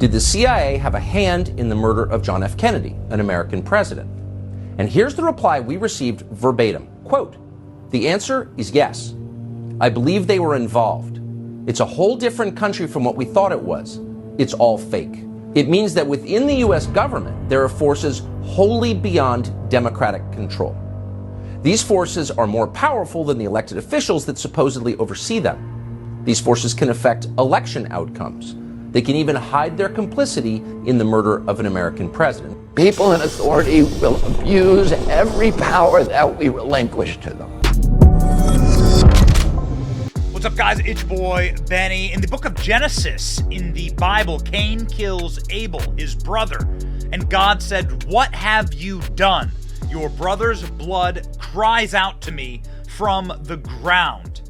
Did the CIA have a hand in the murder of John F. Kennedy, an American president? And here's the reply we received verbatim. Quote, "The answer is yes. I believe they were involved. It's a whole different country from what we thought it was. It's all fake." It means that within the U.S. government, there are forces wholly beyond democratic control. These forces are more powerful than the elected officials that supposedly oversee them. These forces can affect election outcomes. They can even hide their complicity in the murder of an American president. People in authority will abuse every power that we relinquish to them. What's up, guys? It's your boy, Benny. In the book of Genesis, in the Bible, Cain kills Abel, his brother. And God said, "What have you done? Your brother's blood cries out to me from the ground.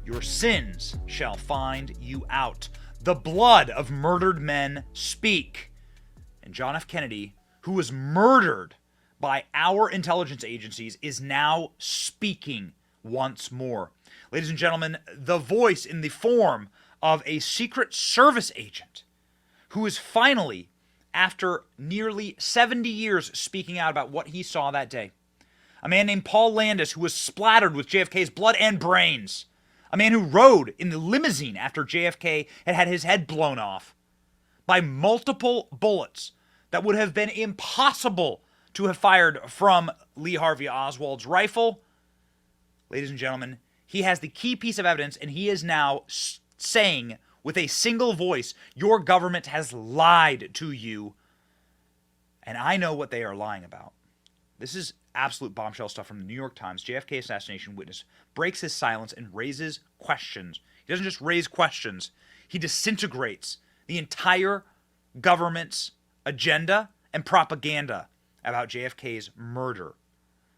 Your sins shall find you out. The blood of murdered men speak." And John F. Kennedy, who was murdered by our intelligence agencies, is now speaking once more. Ladies and gentlemen, the voice in the form of a Secret Service agent who is finally, after nearly 70 years, speaking out about what he saw that day. A man named Paul Landis, who was splattered with JFK's blood and brains. A man who rode in the limousine after JFK had had his head blown off by multiple bullets that would have been impossible to have fired from Lee Harvey Oswald's rifle. Ladies and gentlemen, he has the key piece of evidence, and he is now saying with a single voice, your government has lied to you, and I know what they are lying about. This is absolute bombshell stuff from the New York Times. JFK assassination witness breaks his silence and raises questions. He doesn't just raise questions, he disintegrates the entire government's agenda and propaganda about JFK's murder.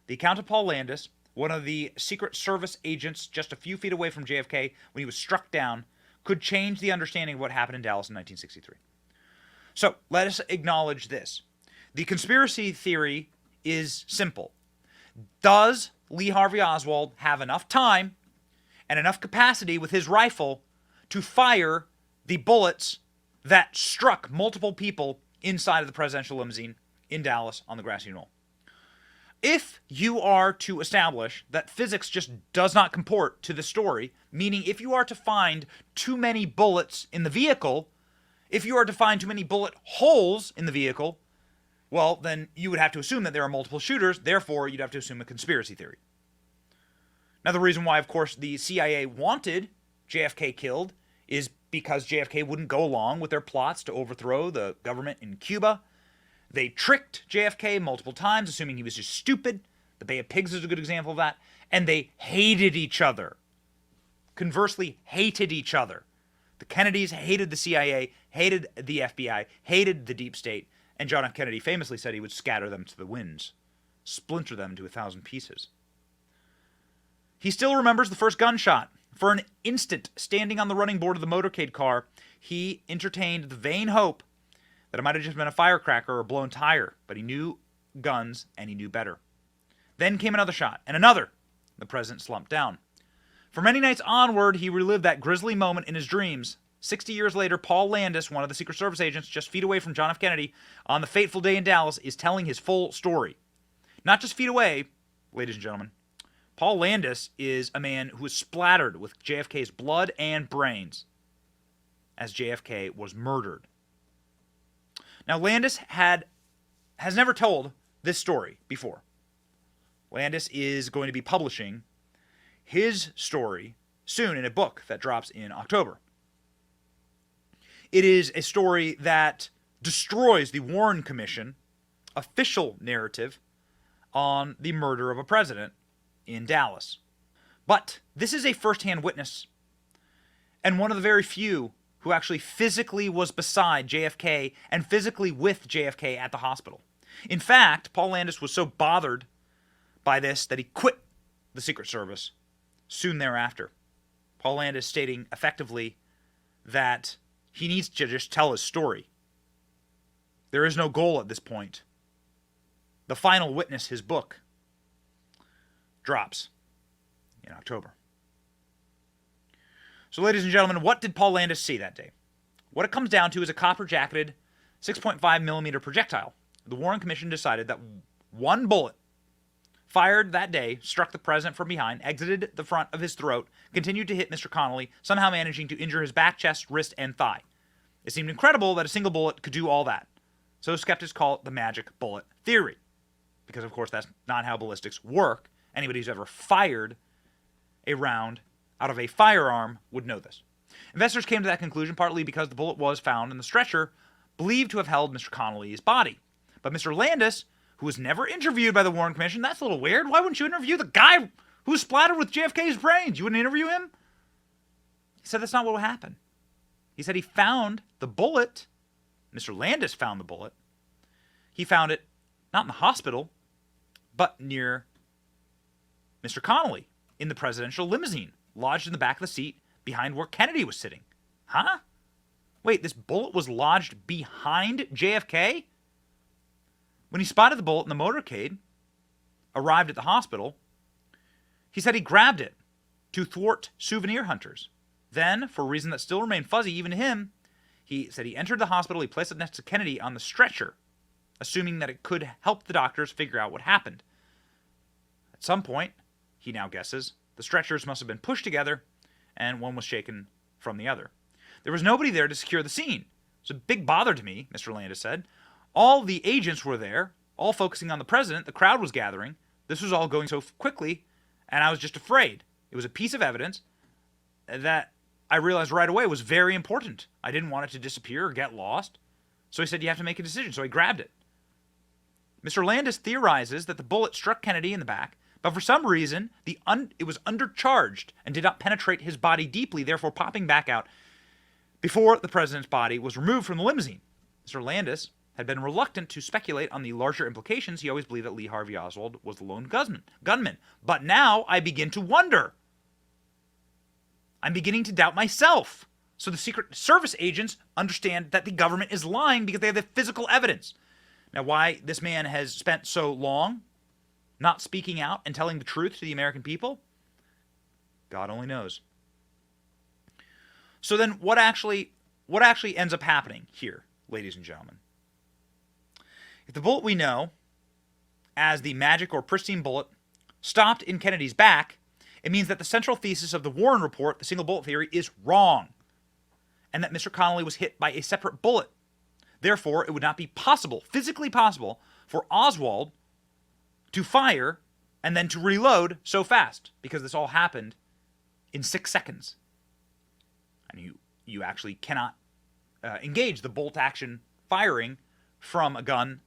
The account of Paul Landis, one of the Secret Service agents just a few feet away from JFK when he was struck down, could change the understanding of what happened in Dallas in 1963. So let us acknowledge this. The conspiracy theory is simple. Does Lee Harvey Oswald have enough time and enough capacity with his rifle to fire the bullets that struck multiple people inside of the presidential limousine in Dallas on the grassy knoll? If you are to establish that physics just does not comport to the story, meaning if you are to find too many bullets in the vehicle, if you are to find too many bullet holes in the vehicle, well, then you would have to assume that there are multiple shooters, therefore you'd have to assume a conspiracy theory. Now, the reason why, of course, the CIA wanted JFK killed is because JFK wouldn't go along with their plots to overthrow the government in Cuba. They tricked JFK multiple times, assuming he was just stupid. The Bay of Pigs is a good example of that. And they hated each other. Conversely, hated each other. The Kennedys hated the CIA, hated the FBI, hated the deep state. And John F. Kennedy famously said he would scatter them to the winds, splinter them into 1,000 pieces. He still remembers the first gunshot. For an instant, standing on the running board of the motorcade car, he entertained the vain hope that it might have just been a firecracker or a blown tire, but he knew guns and he knew better. Then came another shot, and another. The president slumped down. For many nights onward, he relived that grisly moment in his dreams. 60 years later, Paul Landis, one of the Secret Service agents just feet away from John F. Kennedy, on the fateful day in Dallas, is telling his full story. Not just feet away, ladies and gentlemen. Paul Landis is a man who was splattered with JFK's blood and brains as JFK was murdered. Now, Landis has never told this story before. Landis is going to be publishing his story soon in a book that drops in October. It is a story that destroys the Warren Commission official narrative on the murder of a president in Dallas. But this is a first-hand witness, and one of the very few who actually physically was beside JFK and physically with JFK at the hospital. In fact, Paul Landis was so bothered by this that he quit the Secret Service soon thereafter. Paul Landis stating effectively that he needs to just tell his story. There is no goal at this point. The Final Witness, his book, drops in October. So, ladies and gentlemen, what did Paul Landis see that day? What it comes down to is a copper-jacketed 6.5 millimeter projectile. The Warren Commission decided that one bullet fired that day struck the president from behind, exited the front of his throat, continued to hit Mr. Connally, somehow managing to injure his back, chest, wrist, and thigh. It seemed incredible that a single bullet could do all that. So skeptics call it the magic bullet theory. Because, of course, that's not how ballistics work. Anybody who's ever fired a round out of a firearm would know this. Investors came to that conclusion partly because the bullet was found in the stretcher believed to have held Mr. Connally's body. But Mr. Landis, who was never interviewed by the Warren Commission, that's a little weird. Why wouldn't you interview the guy who was splattered with JFK's brains? You wouldn't interview him? He said that's not what would happen. He said he found the bullet. Mr. Landis found the bullet. He found it not in the hospital, but near Mr. Connally in the presidential limousine, lodged in the back of the seat behind where Kennedy was sitting. Huh? Wait, this bullet was lodged behind JFK? When he spotted the bullet in the motorcade, arrived at the hospital, he said he grabbed it to thwart souvenir hunters. Then, for a reason that still remained fuzzy even to him, he said he entered the hospital, he placed it next to Kennedy on the stretcher, assuming that it could help the doctors figure out what happened. At some point, he now guesses, the stretchers must have been pushed together, and one was shaken from the other. There was nobody there to secure the scene. It's a big bother to me, Mr. Landis said. All the agents were there, all focusing on the president. The crowd was gathering. This was all going so quickly, and I was just afraid. It was a piece of evidence that I realized right away was very important. I didn't want it to disappear or get lost. So he said, you have to make a decision. So I grabbed it. Mr. Landis theorizes that the bullet struck Kennedy in the back, but for some reason, it was undercharged and did not penetrate his body deeply, therefore popping back out before the president's body was removed from the limousine. Mr. Landis had been reluctant to speculate on the larger implications. He always believed that Lee Harvey Oswald was the lone gunman. But now I begin to wonder. I'm beginning to doubt myself. So the Secret Service agents understand that the government is lying because they have the physical evidence. Now, why this man has spent so long not speaking out and telling the truth to the American people, God only knows. So then what actually ends up happening here, ladies and gentlemen? If the bullet we know as the magic or pristine bullet stopped in Kennedy's back, it means that the central thesis of the Warren report, the single bullet theory, is wrong, and that Mr. Connally was hit by a separate bullet. Therefore, it would not be possible, physically possible, for Oswald to fire and then to reload so fast, because this all happened in 6 seconds. And you actually cannot engage the bolt action firing from a gun,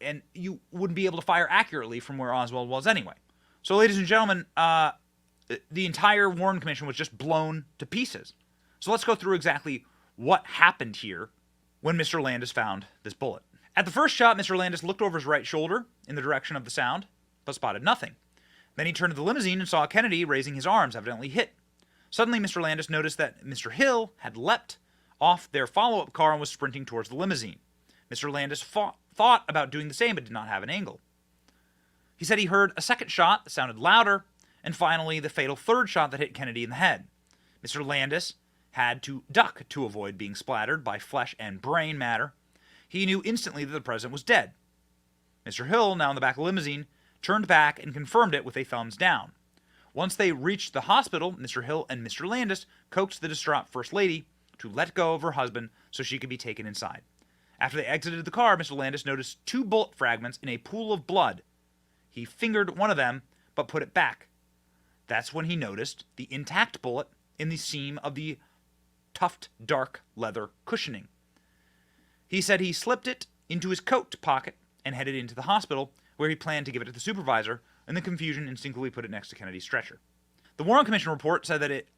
and you wouldn't be able to fire accurately from where Oswald was anyway. So, ladies and gentlemen, the entire Warren Commission was just blown to pieces. So let's go through exactly what happened here when Mr. Landis found this bullet. At the first shot, Mr. Landis looked over his right shoulder in the direction of the sound, but spotted nothing. Then he turned to the limousine and saw Kennedy raising his arms, evidently hit. Suddenly, Mr. Landis noticed that Mr. Hill had leapt off their follow-up car and was sprinting towards the limousine. Mr. Landis thought about doing the same, but did not have an angle. He said he heard a second shot that sounded louder, and finally the fatal third shot that hit Kennedy in the head. Mr. Landis had to duck to avoid being splattered by flesh and brain matter. He knew instantly that the president was dead. Mr. Hill, now in the back of the limousine, turned back and confirmed it with a thumbs down. Once they reached the hospital, Mr. Hill and Mr. Landis coaxed the distraught First Lady to let go of her husband so she could be taken inside. After they exited the car, Mr. Landis noticed 2 bullet fragments in a pool of blood. He fingered one of them, but put it back. That's when he noticed the intact bullet in the seam of the tuft dark leather cushioning. He said he slipped it into his coat pocket and headed into the hospital, where he planned to give it to the supervisor, and the confusion instinctively put it next to Kennedy's stretcher. The Warren Commission report said that it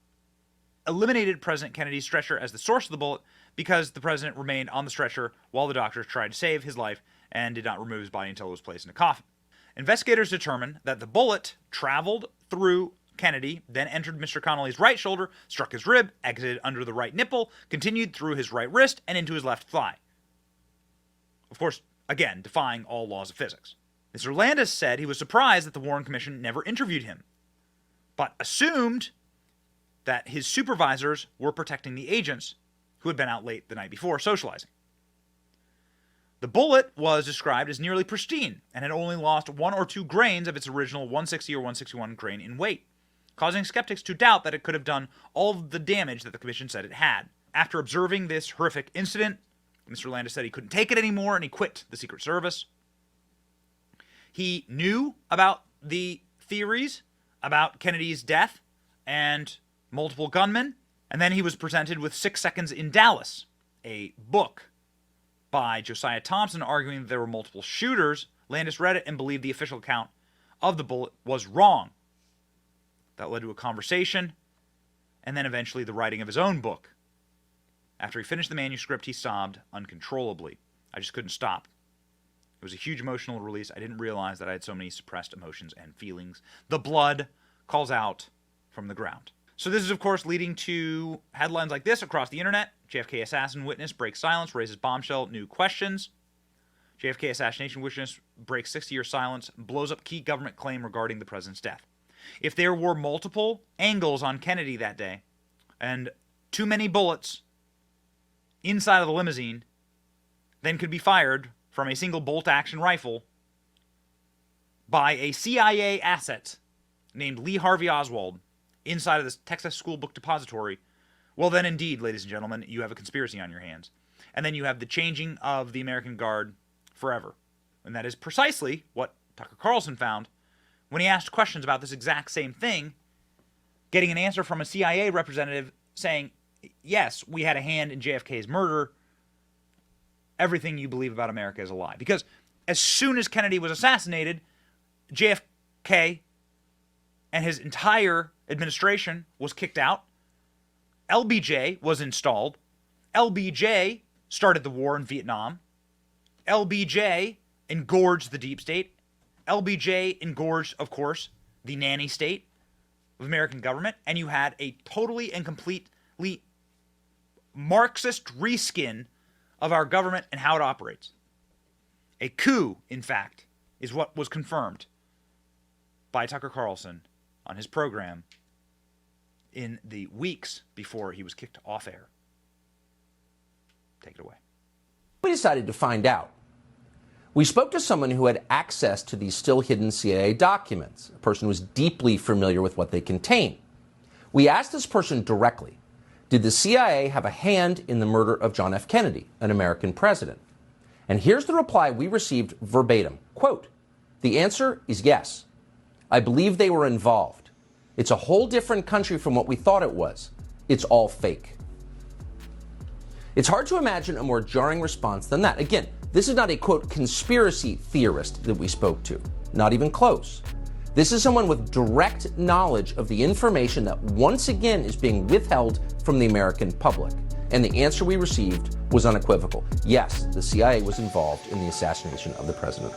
eliminated President Kennedy's stretcher as the source of the bullet because the president remained on the stretcher while the doctors tried to save his life and did not remove his body until it was placed in a coffin. Investigators determined that the bullet traveled through Kennedy, then entered Mr. Connally's right shoulder, struck his rib, exited under the right nipple, continued through his right wrist, and into his left thigh. Of course, again, defying all laws of physics. Mr. Landis said he was surprised that the Warren Commission never interviewed him, but assumed that his supervisors were protecting the agents who had been out late the night before socializing. The bullet was described as nearly pristine and had only lost 1 or 2 grains of its original 160 or 161 grain in weight, causing skeptics to doubt that it could have done all of the damage that the commission said it had. After observing this horrific incident, Mr. Landis said he couldn't take it anymore and he quit the Secret Service. He knew about the theories about Kennedy's death and multiple gunmen, and then he was presented with 6 Seconds in Dallas, a book by Josiah Thompson arguing that there were multiple shooters. Landis read it and believed the official account of the bullet was wrong. That led to a conversation, and then eventually the writing of his own book. After he finished the manuscript, he sobbed uncontrollably. I just couldn't stop. It was a huge emotional release. I didn't realize that I had so many suppressed emotions and feelings. The blood calls out from the ground. So this is, of course, leading to headlines like this across the internet. JFK assassin witness breaks silence, raises bombshell, new questions. JFK assassination witness breaks 60-year silence, blows up key government claim regarding the president's death. If there were multiple angles on Kennedy that day, and too many bullets inside of the limousine then could be fired from a single bolt-action rifle by a CIA asset named Lee Harvey Oswald inside of this Texas School Book Depository, well then indeed, ladies and gentlemen, you have a conspiracy on your hands. And then you have the changing of the American Guard forever. And that is precisely what Tucker Carlson found when he asked questions about this exact same thing, getting an answer from a CIA representative saying, yes, we had a hand in JFK's murder. Everything you believe about America is a lie. Because as soon as Kennedy was assassinated, JFK and his entire administration was kicked out. LBJ was installed. LBJ started the war in Vietnam. LBJ engorged the deep state. LBJ engorged, of course, the nanny state of American government. And you had a totally and completely Marxist reskin of our government and how it operates. A coup, in fact, is what was confirmed by Tucker Carlson on his program in the weeks before he was kicked off air. Take it away. We decided to find out. We spoke to someone who had access to these still hidden CIA documents, a person who was deeply familiar with what they contain. We asked this person directly, did the CIA have a hand in the murder of John F. Kennedy, an American president? And here's the reply we received verbatim. Quote, the answer is yes. I believe they were involved. It's a whole different country from what we thought it was. It's all fake. It's hard to imagine a more jarring response than that. Again, this is not a, quote, conspiracy theorist that we spoke to. Not even close. This is someone with direct knowledge of the information that once again is being withheld from the American public. And the answer we received was unequivocal. Yes, the CIA was involved in the assassination of the president.